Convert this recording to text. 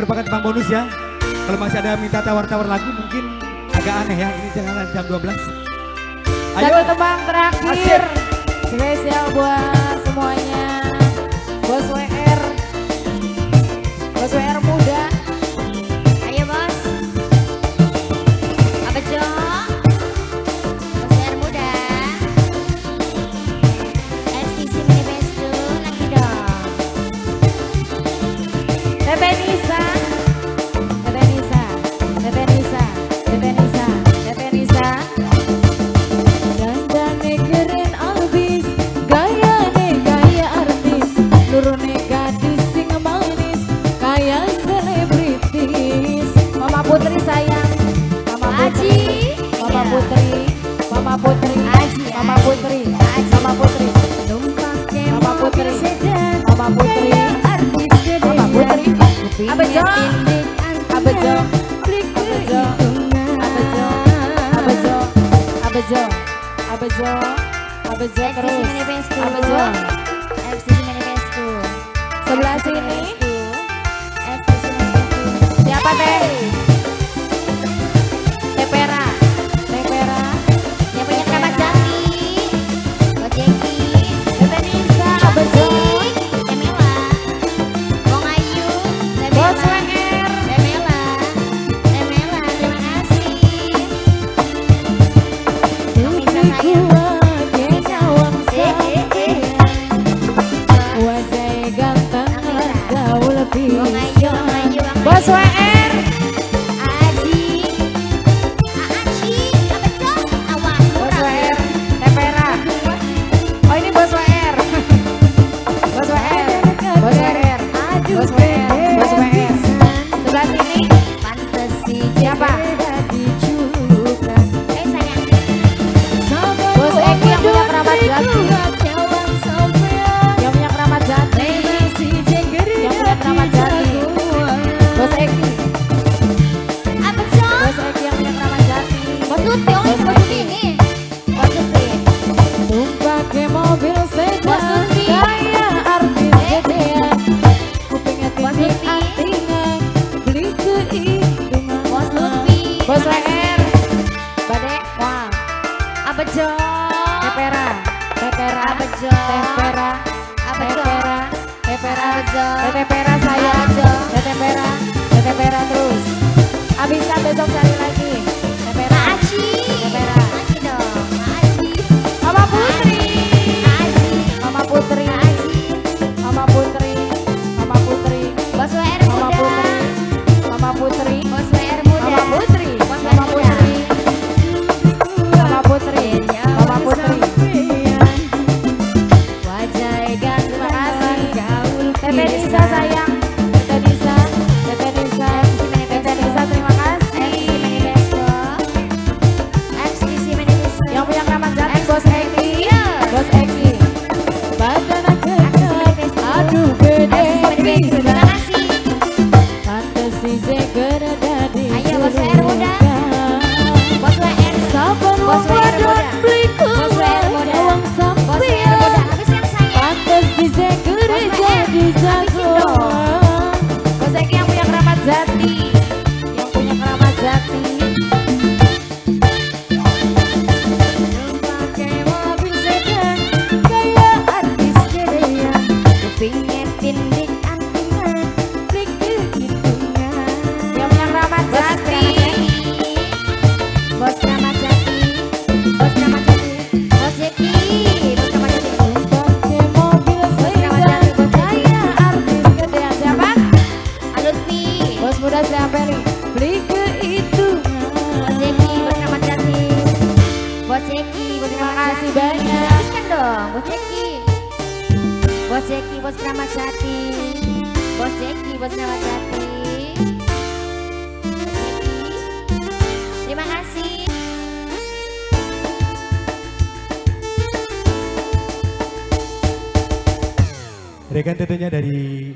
Merupakan tebang bonus ya. Kalau masih ada minta tawar-tawar lagu mungkin agak aneh ya. Ini jangan jam 12. Ayo. Satu tebang terakhir. Asik. Spesial buat semuanya. Bos WR. Bos WR muda. Ayo bos. Apa Jo? Bos WR muda. STC Mini Bestu lagi dong. Tete Nisa. Tete Nisa. Tete Nisa. Tete Nisa. Tete Nisa. Dandane keren albis, gayane gaya artis, turune gadis sing manis, kaya selebritis. Mama Putri sayang, Mama Putri, Mama Putri, Mama Putri, Mama Putri, Mama Putri, Mama Putri, Mama Putri, Mama Putri, Abejo, Abejo, Abejo, Abejo, Abejo, Abejo, Abejo, Abejo terus, Abejo, FCC Mini Bestu. sebelah sini, FCC Mini Bestu. siapa teh? Tepera, Tepera, Yang punya kerabat Jati. Bos Jeki. Tete Nisa, Abejo, Emela. Bong Ayu. Bos Remela. WR, Remela. Remela, terima kasih. Bisa sayang. Wajah ganteng gaul Bong Ayu, Bong Ayu, Bong Bos Ayu. WR, Aji. Aci. Apa dong? Awas. Bos WR, Tepera. Oh ini Bos WR. Bos WR, Bos WR, Bos WR, Bos WR. Sebelah sini Fantasi. siapa? Sayang. Bos Eki yang punya kerabat jati. Yang punya kerabat jati. Yang punya kerabat jati. Bos Eki. Apa dong? Bos Eki yang punya kerabat jati. Bos Lutfi. Oh, ini Bos Lutfi ini. Bos Lutfi. Pakai mobil Bos sedan Lutfi. kaya artis gedean. Kupingnya Bos tinggi Lutfi. antingan, beli keidungan. Bos Lutfi. Bos WR, Bade, wah, Apa Jo? Tepera, Tepera, Abejo. Tepera, Abejo. Tepera, Tepera, Abejo. Tepera saya, Abejo. Tepera, Tepera terus. Abiskan besok cari lagi. Tepera, Aci. Tepera, Aci dong. Aci. Mama Putri, Aci. Mama Putri, Aci. Mama Putri, Mama Putri, Bos WR Mama muda. Putri, Mama Putri, Bos WR muda. Mama Putri, Bos Mama WR muda. Putri, Mama Putri, Mama Putri. Wajah Terima ganteng. kasih. Tete Nisa sayang, Tete Nisa, Tete Nisa, Tete Nisa terima kasih. FCC Mini Bestu. FCC Mini Bestu. Yang punya keramat jati Bos Eki, Iya. Bos Eki. Badan agak, aduh gede FCC Mini Bestu. bisa. Terima kasih. Fantasi jeger dadi Ayo, Bos WR muda. Bos WR. Sabar Bos WR muda. Bos WR muda. Uang Bos sampai WR muda. Habiskan saya. fantasi jeger Bos WR. jadi jago. Bos Eki yang punya keramat jati, yang punya keramat jati. Pakai mobil sedan, gaya artis gedean, kupingnya tindik antingan, trik hitungan. Yang punya keramat jati, Bos Keramat Jati. Bos Keramat Jati. Bos Jeki. Bos Keramat Jati. pakai mobil sedan, gaya artis gedean. Siapa? Lutfi. Bos muda Siaperi, beli kehitungan. Bos Jeki. Bos Keramat Jati. Bos Jeki. Bos Terima Keramat kasih Jati. banyak. Habiskan dong. Bos Jeki. Bos Jeki. Bos Keramat Jati. Bos Jeki. Bos Keramat Jati. Terima kasih. Rekan tentunya dari